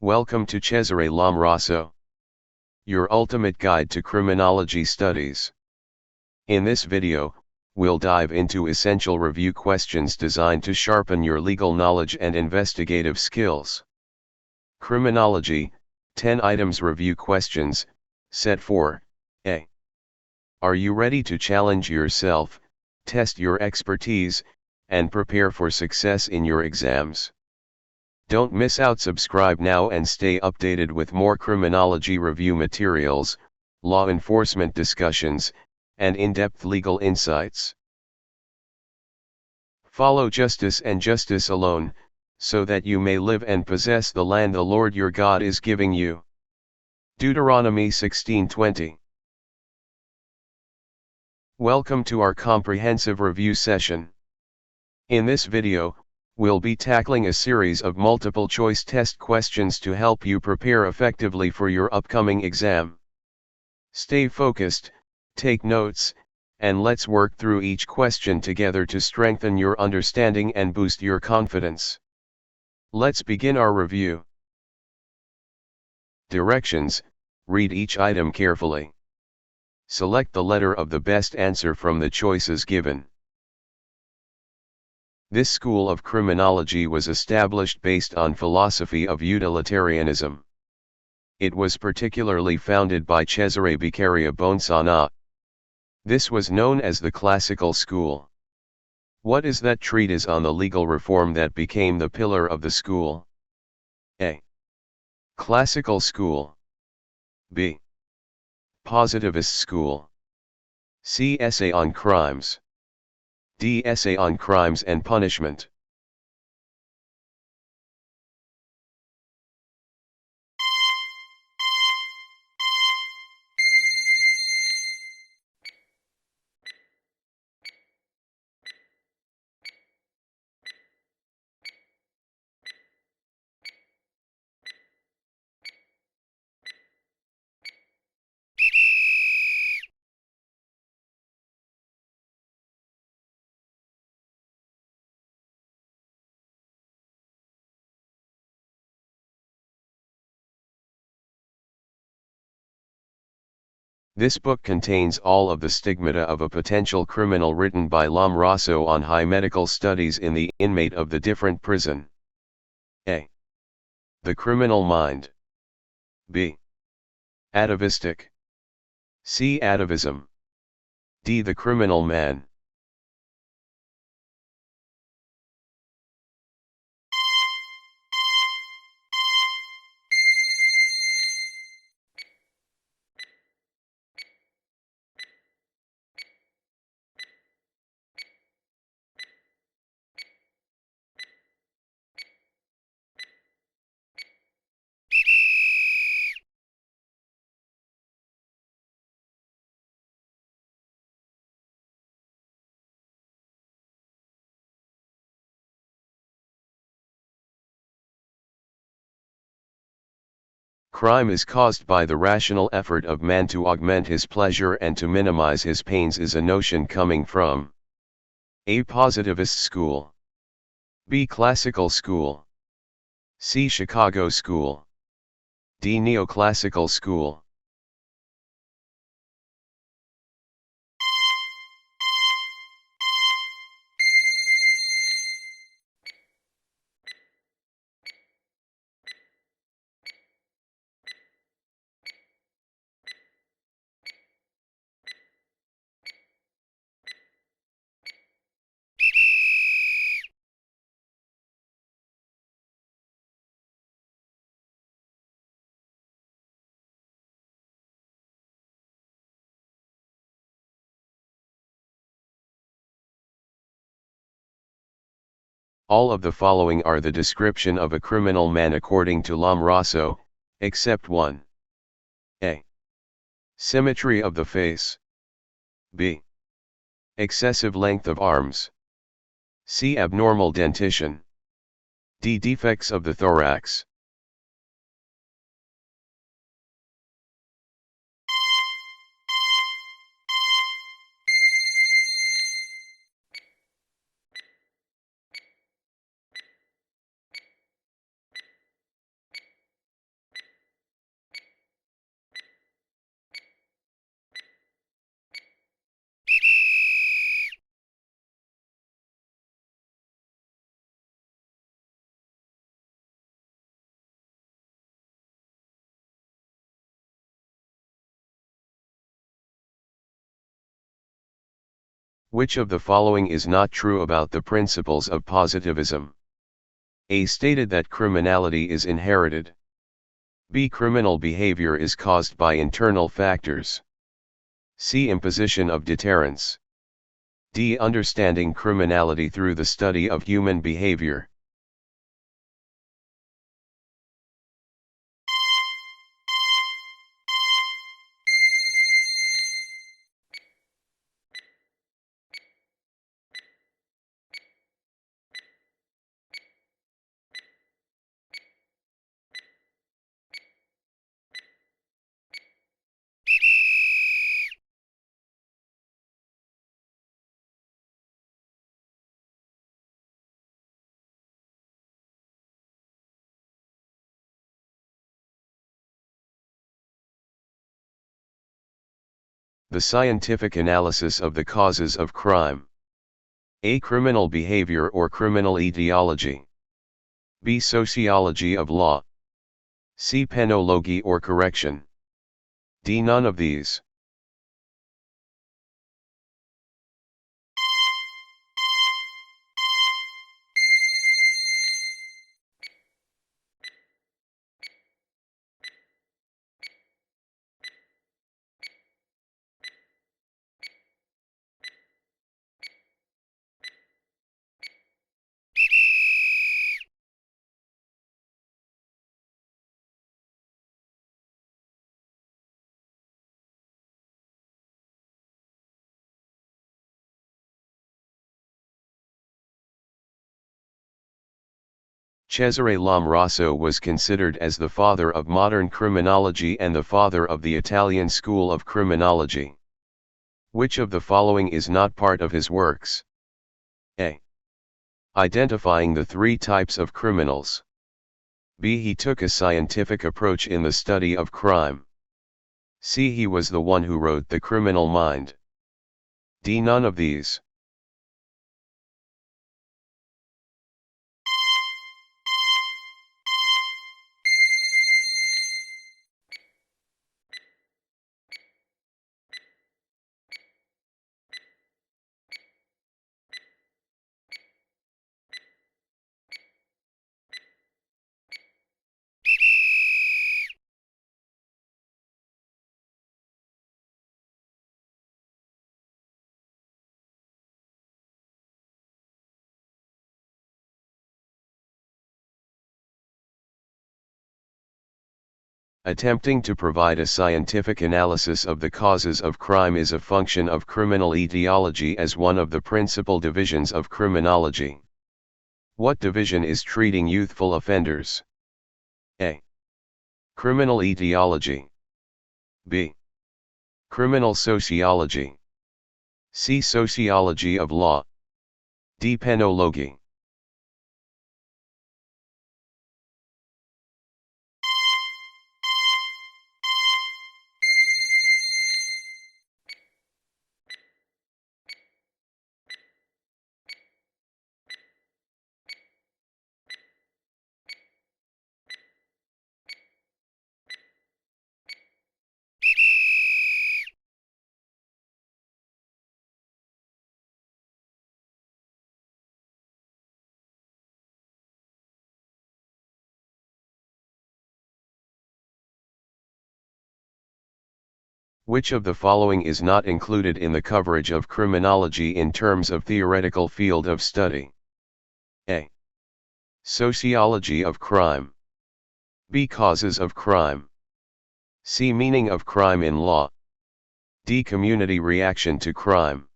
Welcome to Cesare Lombroso, your ultimate guide to criminology studies. In this video, we'll dive into essential review questions designed to sharpen your legal knowledge and investigative skills. Criminology, 10 items review questions, set 4A. Are you ready to challenge yourself, test your expertise, and prepare for success in your exams? Don't miss out. Subscribe now and stay updated with more criminology review materials, law enforcement discussions, and in-depth legal insights. Follow justice and justice alone, so that you may live and possess the land the Lord your God is giving you. Deuteronomy 16:20. Welcome to our comprehensive review session. In this video, we'll be tackling a series of multiple-choice test questions to help you prepare effectively for your upcoming exam. Stay focused, take notes, and let's work through each question together to strengthen your understanding and boost your confidence. Let's begin our review. Directions: read each item carefully. Select the letter of the best answer from the choices given. This school of criminology was established based on philosophy of utilitarianism. It was particularly founded by Cesare Beccaria Bonsanna. This was known as the classical school. What is that treatise on the legal reform that became the pillar of the school? A. Classical school. B. Positivist school. C. Essay on crimes. D. Essay on crimes and punishment. This book contains all of the stigmata of a potential criminal written by Lombroso on high medical studies in the inmate of the different prison. A. The criminal mind. B. Atavistic. C. Atavism. D. The criminal man. Crime is caused by the rational effort of man to augment his pleasure and to minimize his pains is a notion coming from A. Positivist school. B. Classical school. C. Chicago school. D. Neoclassical school. All of the following are the description of a criminal man according to Lombroso, except one. A. Symmetry of the face. B. Excessive length of arms. C. Abnormal dentition. D. Defects of the thorax. Which of the following is not true about the principles of positivism? A. Stated that criminality is inherited. B. Criminal behavior is caused by internal factors. C. Imposition of deterrence. D. Understanding criminality through the study of human behavior. The scientific analysis of the causes of crime. A. Criminal behavior or criminal etiology. B. Sociology of law. C. Penology or correction. D. None of these. Cesare Lombroso was considered as the father of modern criminology and the father of the Italian school of criminology. Which of the following is not part of his works? A. Identifying the three types of criminals. B. He took a scientific approach in the study of crime. C. He was the one who wrote The Criminal Mind. D. None of these. Attempting to provide a scientific analysis of the causes of crime is a function of criminal etiology as one of the principal divisions of criminology. What division is treating youthful offenders? A. Criminal etiology. B. Criminal sociology. C. Sociology of law. D. Penology. Which of the following is not included in the coverage of criminology in terms of theoretical field of study? A. Sociology of crime. B. Causes of crime. C. Meaning of crime in law. D. Community reaction to crime.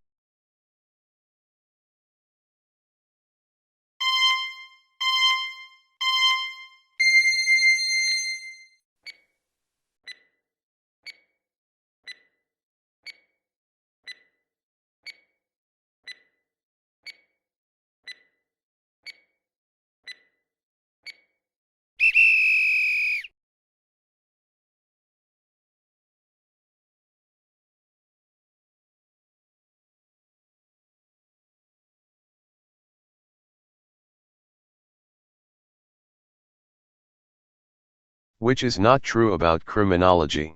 Which is not true about criminology?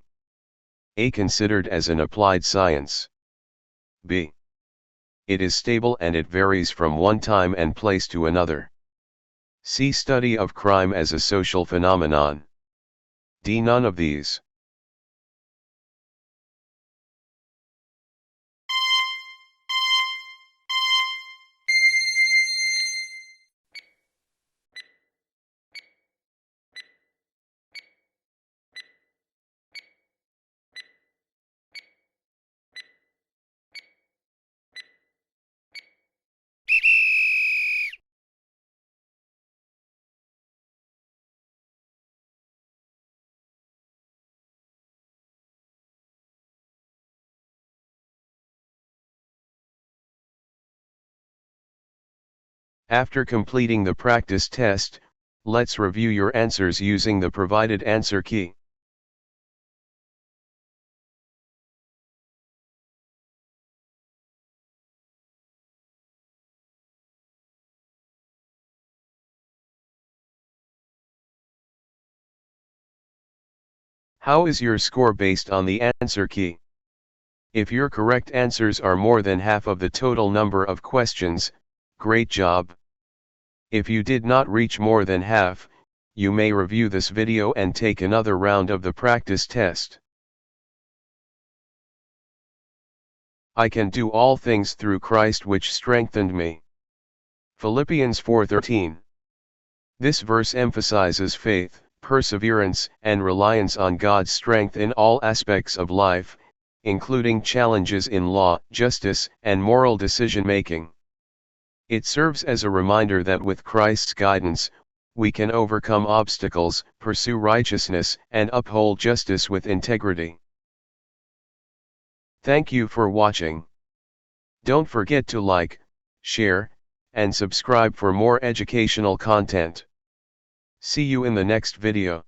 A. Considered as an applied science. B. it is stable and it varies from one time and place to another. C. Study of crime as a social phenomenon. D. None of these. After completing the practice test, let's review your answers using the provided answer key. How is your score based on the answer key? If your correct answers are more than half of the total number of questions, great job. If you did not reach more than half, you may review this video and take another round of the practice test. I can do all things through Christ which strengthened me. Philippians 4:13. This verse emphasizes faith, perseverance, and reliance on God's strength in all aspects of life, including challenges in law, justice, and moral decision-making. It serves as a reminder that with Christ's guidance, we can overcome obstacles, pursue righteousness, and uphold justice with integrity. Thank you for watching. Don't forget to like, share, and subscribe for more educational content. See you in the next video.